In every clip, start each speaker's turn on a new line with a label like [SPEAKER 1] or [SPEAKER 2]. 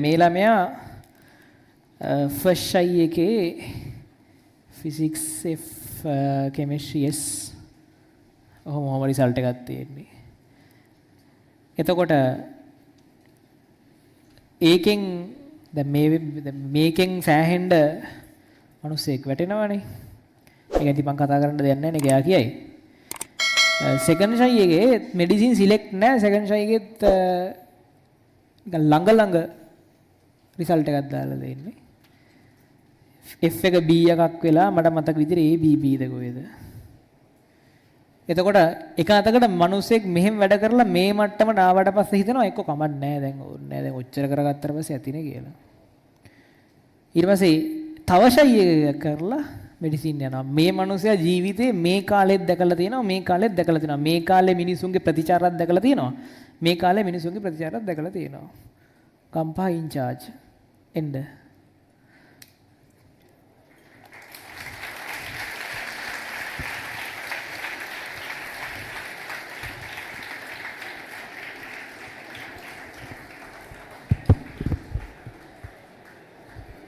[SPEAKER 1] මේ ළමයා first shy එකේ ෆිසික්ස් F කෙමිස්ට්‍රි S ඔහොම රිසල්ට් එකක් තියෙන්නේ. එතකොට ඒකෙන් දැන් මේකෙන් සෑහෙන්න මිනිස්සෙක් වැටෙනවනේ. ඒක ඉතින් මම කතා කරන්න දෙයක් නැහැ නේ ගියා කියයි. සෙකන්ඩ් ෂයි එකේ මෙඩිසින් සිලෙක්ට් නැහැ. සෙකන්ඩ් ෂයි එකෙත් ළඟ රිසල්ට් එකක් දාලා දෙන්නේ. F එක B එකක් වෙලා මට මතක විදිහට A B B ද කොහෙද. එතකොට එක අතකට මිනිස්සෙක් මෙහෙම වැඩ කරලා මේ මට්ටමට ආවට පස්සේ හිතනවා එක්ක කමක් නැහැ දැන් ඕනේ නැහැ දැන් ඔච්චර කරගත්තට පස්සේ ඇතිනේ කියලා. ඊට පස්සේ තව ෂයි එක කරලා මෙඩිසින් යනවා. මේ මිනිස්සයා ජීවිතේ මේ කාලෙත් දැකලා තියෙනවා මේ කාලෙත් දැකලා තියෙනවා. මේ කාලේ මිනිසුන්ගේ ප්‍රතිචාරات දැකලා තියෙනවා. මේ කාලේ මිනිසුන්ගේ ප්‍රතිචාරات දැකලා තියෙනවා. කම්පා ඉන්චාර්ජ් එන්න.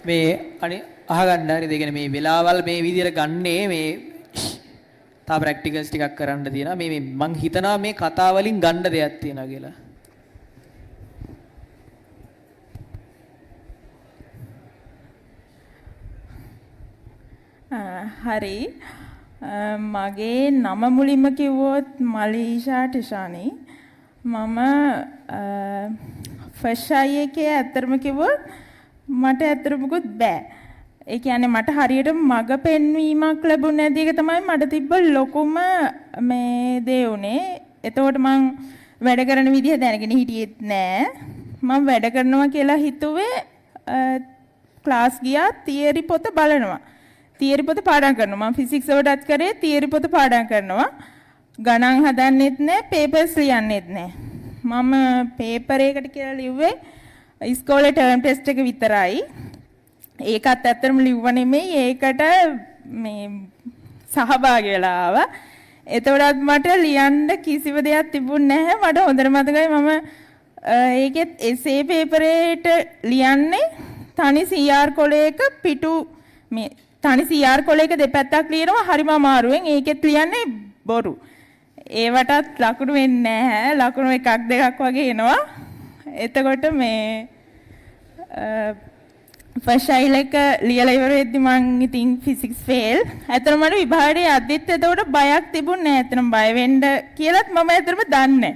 [SPEAKER 1] මේ අනේ අහගන්න හරිද? ඒ කියන්නේ මේ වෙලාවල් මේ විදිහට ගන්නේ මේ තා ප්‍රැක්ටිකල්ස් ටිකක් කරන්න තියෙනවා. මේ මං හිතනවා මේ කතා වලින් ගන්න දෙයක් තියෙනවා කියලා.
[SPEAKER 2] හරි. මගේ නම මුලින්ම කිව්වොත් මලීෂා ටිෂානි. මම ෆස්ට් ෂයි එකේ ඇත්තටම කිව්වොත් මට ඇත්තටමකුත් බෑ. ඒ කියන්නේ මට හරියට මග පෙන්වීමක් ලැබුණ නැති එක තමයි මට තිබ්බ ලොකුම මේ දේ උනේ. එතකොට මං වැඩ කරන විදිහ දැනගෙන හිටියෙත් නෑ. මම වැඩ කරනවා කියලා හිතුවේ ක්ලාස් ගියා තියරි පොත බලනවා. තියරි පොත පාඩම් කරනවා. මම ෆිසික්ස් වලටත් කරේ තියරි පොත පාඩම් කරනවා. ගණන් හදන්නෙත් නෑ, පේපර්ස් ලියන්නෙත් නෑ. මම පේපර් එකකට කියලා ලිව්වේ ඉස්කෝලේ ටර්ම් ටෙස්ට් එක විතරයි. ඒකත් ඇත්තටම ලිව්ව නෙමෙයි. ඒකට මේ සහභාගී වෙලා ආවා. එතකොටත් මට ලියන්න කිසිම දෙයක් තිබුණේ නැහැ. මට හොඳට මතකයි මම ඒකෙත් එසේ පේපරේට ලියන්නේ තනි CR කොලයක පිටු මේ තනි CR කොලයක දෙපැත්තක් ලියනවා හරිම අමාරුවෙන්. ඒකෙත් ලියන්නේ බොරු. ඒවටත් ලකුණු වෙන්නේ නැහැ. ලකුණු එකක් දෙකක් වගේ එනවා. එතකොට මේ ෆස්ට් ෂයි එක ලියලා ඉවර වෙද්දි මං ඉතින් ෆිසික්ස් ෆේල්. ඇත්තටම මට විභාගයේ අදිත් එතකොට බයක් තිබුණේ නැහැ. ඇත්තටම බය වෙන්න කියලාත් මම ඇත්තටම දන්නේ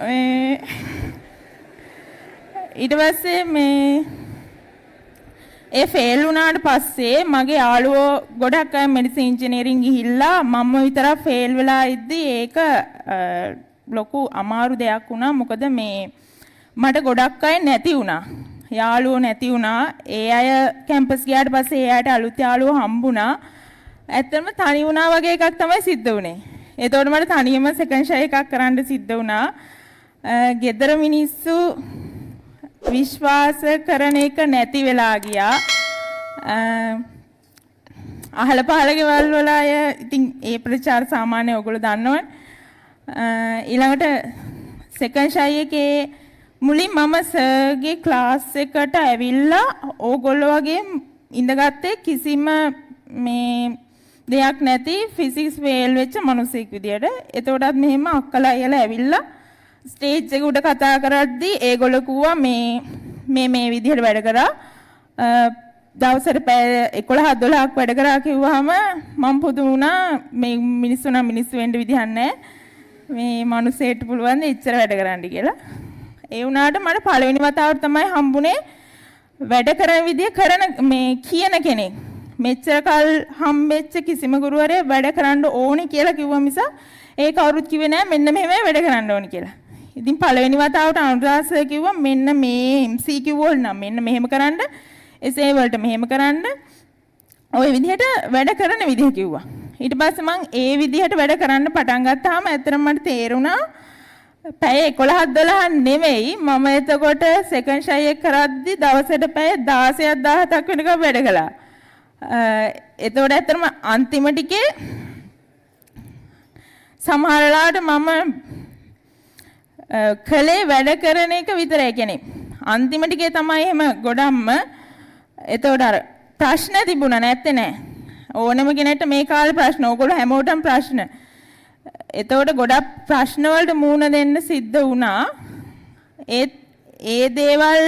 [SPEAKER 2] නැහැ. ඊට පස්සේ මේ ඒ ෆේල් වුණාට පස්සේ මගේ යාළුවෝ ගොඩක් අය මෙඩිසින් ඉංජිනේරින් ගිහිල්ලා මම විතරක් ෆේල් වෙලා ඉද්දි ඒක ලොකු අමාරු දෙයක් වුණා. මොකද මේ මට ගොඩක් අය නැති වුණා. යාළුවෝ නැති වුණා. ඒ අය කැම්පස් ගියාට පස්සේ ඒ අයට අලුත් යාළුවෝ හම්බුණා. ඇත්තටම තනි වුණා වගේ එකක් තමයි සිද්ධ වුනේ. ඒතකොට මට තනියම සෙකන්ඩ් ෂයි එකක් කරන්න සිද්ධ වුණා. ගෙදර මිනිස්සු විශ්වාස කරන එක නැති වෙලා ගියා. අහල පහල ගෙවල් වල අය ඉතින් ඒ ප්‍රචාර සාමාන්‍ය ඔයගොල්ලෝ දන්නවනේ. ඊළඟට සෙකන්ඩ් ෂයි එකේ මුලින් මම සර්ගේ ක්ලාස් එකට ඇවිල්ලා ඕගොල්ලෝ වගේ ඉඳගත්තේ කිසිම මේ දෙයක් නැති ෆිසික්ස් ෆේල් වෙච්ච මිනිසෙක් විදියට. එතකොටත් මෙහෙම අක්කලා අයියලා ඇවිල්ලා ස්ටේජ් එක උඩ කතා කරද්දී ඒගොල්ලෝ කිව්වා මේ විදිහට වැඩ කරා. දවසට පැය 11-12ක් වැඩ කරා කිව්වහම මම පුදුම වුණා. මේ මිනිස්සු නම් මිනිස්සු වෙන්න විදිහක් නැහැ. මේ මිනිස්සෙට පුළුවන් ද ඉච්චර වැඩ කරන්න කියලා. ඒ වුණාට මට පළවෙනි වතාවට තමයි හම්බුනේ වැඩ කරන විදිය කරන මේ කියන කෙනෙක්. මෙච්චර කල් හම්බෙච්ච කිසිම ගුරුවරයෙක් වැඩ කරන්න ඕනි කියලා කිව්වා මිස ඒ කවුරුත් කිව්වේ නෑ මෙන්න මෙහෙමයි වැඩ කරන්න ඕනි කියලා. ඉතින් පළවෙනි වතාවට අනුරාධ සර් කිව්වා මෙන්න මේ MCQ වල නම් මෙන්න මෙහෙම කරන්න, essay වලට මෙහෙම කරන්න, ওই විදිහට වැඩ කරන විදිහ කිව්වා. ඊට පස්සේ මම ඒ විදිහට වැඩ කරන්න පටන් ගත්තාම ඇත්තටම මට තේරුණා පැය 11-12 නෙමෙයි මම එතකොට සෙකන්ඩ් ෂයි එක කරද්දි දවසට පැය 16-17ක් වෙනකම් වැඩ කළා. එතකොට ඇත්තටම අන්තිම ටිකේ සමහරලාට මම කලේ වැඩ කරන එක විතරයි. කියන්නේ අන්තිම ටිකේ තමයි එහෙම ගොඩක්ම එතකොට අර ප්‍රශ්න තිබුණා නැත්තේ නෑ. ඕනම කෙනෙක්ට මේ කාලේ ප්‍රශ්න ඕගොල්ලෝ හැමෝටම ප්‍රශ්න. එතකොට ගොඩක් ප්‍රශ්න වලට මුහුණ දෙන්න සිද්ධ වුණා. ඒ දේවල්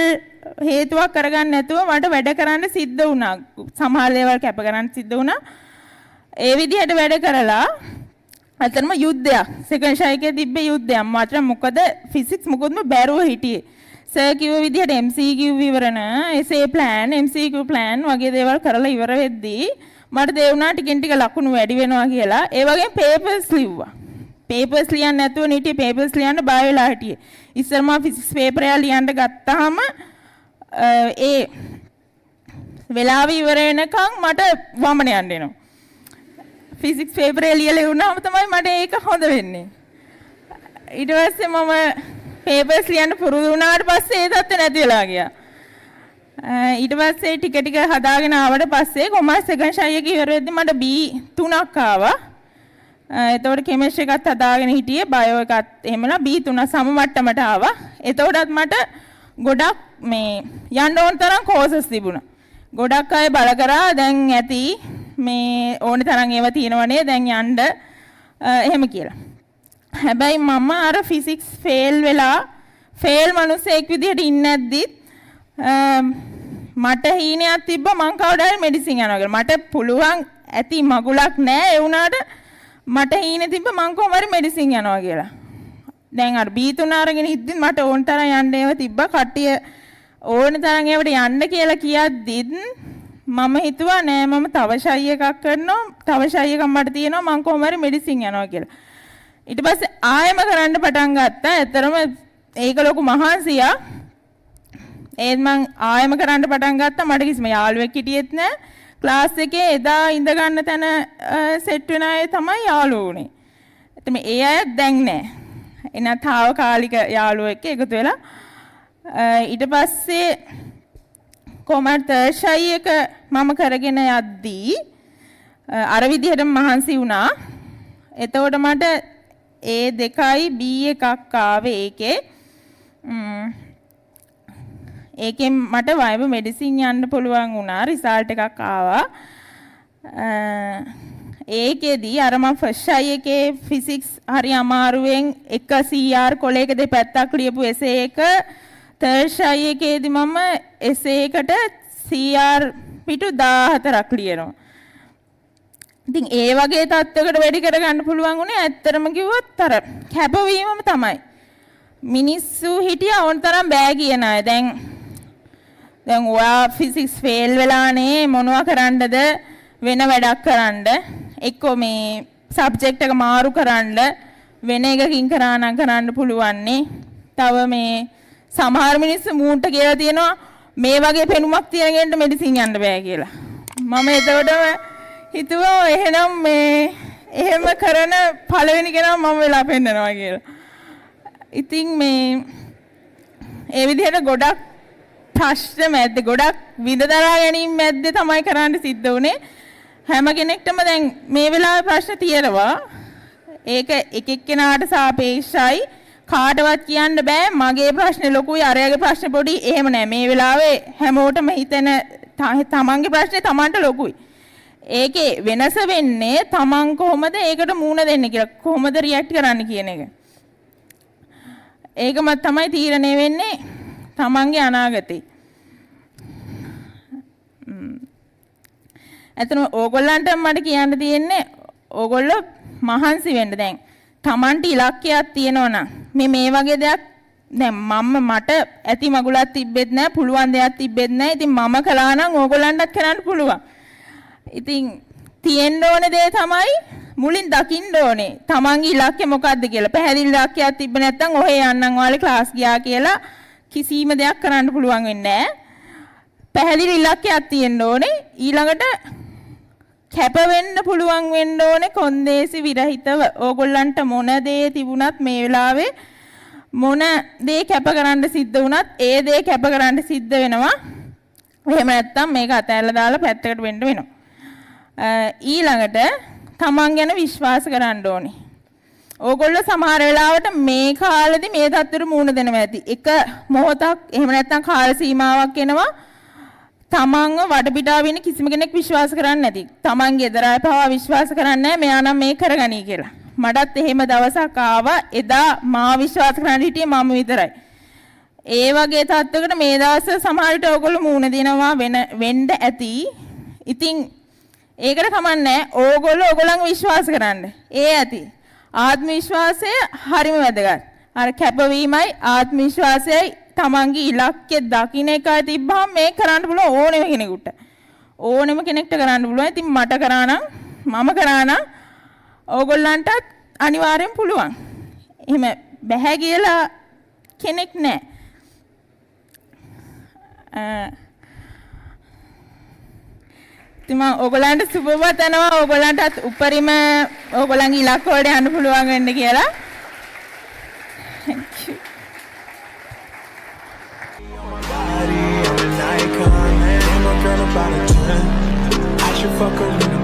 [SPEAKER 2] හේතුවක් කරගන්න නැතුව මට වැඩ කරන්න සිද්ධ වුණා. සමහර දේවල් කැප කරන්න සිද්ධ වුණා. ඒ විදිහට වැඩ කරලා අතරම යුද්ධයක් සෙකන්ඩ් ෂයිකේ තිබ්බ යුද්ධයක් මාත්‍ර මොකද ෆිසික්ස් මොකොත්ම බැරුව හිටියේ. සර් කිව්ව විදිහට MCQ විවරණ, essay plan, MCQ plan වගේ දේවල් කරලා ඉවර වෙද්දී මට තේරුණා ටිකෙන් ටික ලකුණු වැඩි වෙනවා කියලා. ඒ වගේම papers ලිව්වා. papers ලියන්න නැතුව නිටි papers ලියන්න බය වෙලා හිටියේ. ඉස්සර මම ෆිසික්ස් පේපර් එක ලියන්න ගත්තාම ඒ වෙලාව ඉවර වෙනකන් මට වමන යන්න එනවා. ෆිසික්ස් පේපර් එක ලියලා වුණාම තමයි මට ඒක හොඳ වෙන්නේ. ඊට පස්සේ මම papers ලියන්න පුරුදු වුණාට පස්සේ ඒ තත්ත්වෙ නැති වෙලා ගියා. ඊට පස්සේ ටික ටික හදාගෙන ආවට පස්සේ කොමර්ස් සෙකන්ඩ් ෂයි එක ඉවර වෙද්දි මට B3ක් ආවා. එතකොට කෙමිස්ට්‍රි එකත් හදාගෙන හිටියේ, බයෝ එකත් එහෙමලා B3 සම මට්ටමට ආවා. එතකොටත් මට ගොඩක් මේ යන්න ඕන තරම් කෝසස් තිබුණා. ගොඩක් අය බල කරා දැන් ඇති මේ ඕනේ තරම් ඒවා තියෙනවනේ දැන් යන්න එහෙම කියලා. හැබැයි මම අර ෆිසික්ස් ෆේල් වෙලා ෆේල් මිනිස්සෙක් විදිහට ඉන්නේ නැද්දිත් මට හීනයක් තිබ්බා මං කවදාවත් මෙඩිසින් යනවා කියලා. මට පුළුවන් ඇති මගුලක් නැහැ. ඒ වුණාට මට හීනේ තිබ්බා මං කොහොම හරි මෙඩිසින් යනවා කියලා. දැන් අර B3 අරගෙන ඉද්දිත් මට ඕන තරම් යන්න ඒව තිබ්බා. කට්ටිය ඕන තරම් ඒවට යන්න කියලා කියද්දිත් මම හිතුවා නෑ මම තව ෂයි එකක් කරනවා. තව ෂයි එකක් මට තියෙනවා මං කොහොම හරි මෙඩිසින් යනවා කියලා. ඊට පස්සේ ආයෙම කරන්න පටන් ගත්තා. ඇත්තරම ඒක ලොකු මහන්සියක්. ඒත් මං ආයෙම කරන්න පටන් ගත්තා. මට කිසිම යාළුවෙක් හිටියෙත් නෑ. ක්ලාස් එකේ එදා ඉඳ ගන්න තැන සෙට් වෙන අය තමයි යාළුවෝ උනේ. එතන ඒ අය දැන් නෑ. එන තාවකාලික යාළුවෝ එක්ක එකතු වෙලා ඊට පස්සේ කොමර්ස් ෂයි එක මම කරගෙන යද්දී අර විදිහටම මහන්සි වුණා. එතකොට මට A2යි B එකක් ආවේ ඒකේ. ඒකෙන් මට වයිබ මෙඩිසින් යන්න පුළුවන් වුණා. රිසල්ට් එකක් ආවා. ඒකෙදී අර මම ෆස්ට් ෂයි එකේ ෆිසික්ස් හරි අමාරුවෙන් එක CR කොලයක දෙපැත්තක් ලියපු essay එක තර්ඩ් ෂයි එකේදී මම essay එකට CR පිටු 14ක් ලියනවා. ඉතින් ඒ වගේ තත්ත්වයකට වැඩි කරගන්න පුළුවන් උනේ ඇත්තටම කිව්වොත් අර කැපවීමම තමයි. මිනිස්සු හිටියා ඕන තරම් බෑ කියන අය. දැන් ඔයා ෆිසික්ස් ෆේල් වෙලානේ මොනවා කරන්නද වෙන වැඩක් කරන්න. එක්කෝ මේ සබ්ජෙක්ට් එක මාරු කරන්න වෙන එකකින් කරන්න පුළුවන් නේ. තව මේ සමහර මිනිස්සු මූන්ට කියලා තියෙනවා මේ වගේ පෙනුමක් තියෙන කෙනෙක්ට මෙඩිසින් යන්න බෑ කියලා. මම එතකොටම හිතුවා එහෙනම් මේ එහෙම කරන පළවෙනි කෙනා මම වෙලා පෙන්නනවා කියලා. ඉතින් මේ ඒ විදිහට ගොඩක් ප්‍රශ්න මැද්ද ගොඩක් විඳදරා ගැනීම මැද්ද තමයි කරන්න සිද්ධ වුනේ. හැම කෙනෙක්ටම දැන් මේ වෙලාවේ ප්‍රශ්න තියෙනවා. ඒක එක එක්කෙනාට සාපේක්ෂයි. කාටවත් කියන්න බෑ මගේ ප්‍රශ්නේ ලොකුයි අරයාගේ ප්‍රශ්නේ පොඩි. එහෙම නෑ. මේ වෙලාවේ හැමෝටම හිතෙන තමන්ගේ ප්‍රශ්නේ තමන්ට ලොකුයි. ඒකේ වෙනස වෙන්නේ තමන් කොහොමද ඒකට මූණ දෙන්නේ කියලා. කොහොමද රියැක්ට් කරන්න කියන එක. ඒකම තමයි තීරණය වෙන්නේ තමන්ගේ අනාගතේ. එතන ඕගොල්ලන්ට මට කියන්න තියෙන්නේ ඕගොල්ලෝ මහන්සි වෙන්න. දැන් තමන්ට ඉලක්කයක් තියෙනවා නම් මේ වගේ දෙයක් දැන් මට ඇති මගුලක් තිබෙත් නැහැ, පුළුවන් දෙයක් තිබෙත් නැහැ. ඉතින් මම කළා නම් ඕගොල්ලන්ටත් කරන්න පුළුවන්. ඉතින් තියෙන්න ඕනේ දේ තමයි මුලින් දකින්න ඕනේ තමන්ගේ ඉලක්කය මොකක්ද කියලා. පැහැදිලි ඉලක්කයක් තිබ්බ නැත්නම් ඔහේ යන්නම් වාලේ ක්ලාස් ගියා කියලා කිසිම දෙයක් කරන්න පුළුවන් වෙන්නේ නැහැ. පැහැදිලි ඉලක්කයක් තියෙන්න ඕනේ. ඊළඟට කැප වෙන්න පුළුවන් වෙන්න ඕනේ කොන්දේසි විරහිතව. ඕගොල්ලන්ට මොන දේ තිබුණත් මේ වෙලාවේ මොන දේ කැප කරන්න සිද්ධ වුණත් ඒ දේ කැප කරන්න සිද්ධ වෙනවා. එහෙම නැත්නම් මේක අතහැරලා දාලා පැත්තකට වෙන්න වෙනවා. ඊළඟට තමන් ගැන විශ්වාස කරන්න ඕනේ. ඕගොල්ලෝ සමහර වෙලාවට මේ කාලෙදි මේ තත්ත්වෙට මුහුණ දෙනවා ඇති. එක මොහොතක් එහෙම නැත්නම් කාල සීමාවක් එනවා. තමන්ව වටපිටාව ඉන්න කිසිම කෙනෙක් විශ්වාස කරන්නේ නැති. තමන්ගේ ගෙදර අය පවා විශ්වාස කරන්නේ නැහැ මෙයා නම් මේ කරගනී කියලා. මටත් එහෙම දවසක් ආවා. එදා මාව විශ්වාස කරන්න හිටියේ මම විතරයි. ඒ වගේ තත්ත්වයකට මේ දවස්වල සමහර විට ඕගොල්ලෝ මුහුණ දෙනවා වෙන්න ඇති. ඉතින් ඒකට කමන්නේ නැහැ. ඕගොල්ලෝ ඕගොල්ලන්ව විශ්වාස කරන්න. ඒ ඇති. ආත්ම විශ්වාසය හරිම වැදගත්. අර කැපවීමයි ආත්ම විශ්වාසයයි තමන්ගේ ඉලක්කය දකින්න එකයි තිබ්බහම මේක කරන්න පුළුවන් ඕනෙම කෙනෙකුට. ඕනෙම කෙනෙක්ට කරන්න පුළුවන්. ඉතින් මට කරා නම් මම කරා නම් ඕගොල්ලන්ටත් අනිවාර්යෙන් පුළුවන්. එහෙම බැහැ කියලා කෙනෙක් නැහැ. ඉතින් මම ඕගොල්ලන්ට සුබවත් යනවා. ඕගොල්ලන්ටත් උපරිම ඕගොල්ලන්ගේ ඉලක්ක වලට යන්න පුළුවන් වෙන්න කියලා. Thank you. I should fuck her in the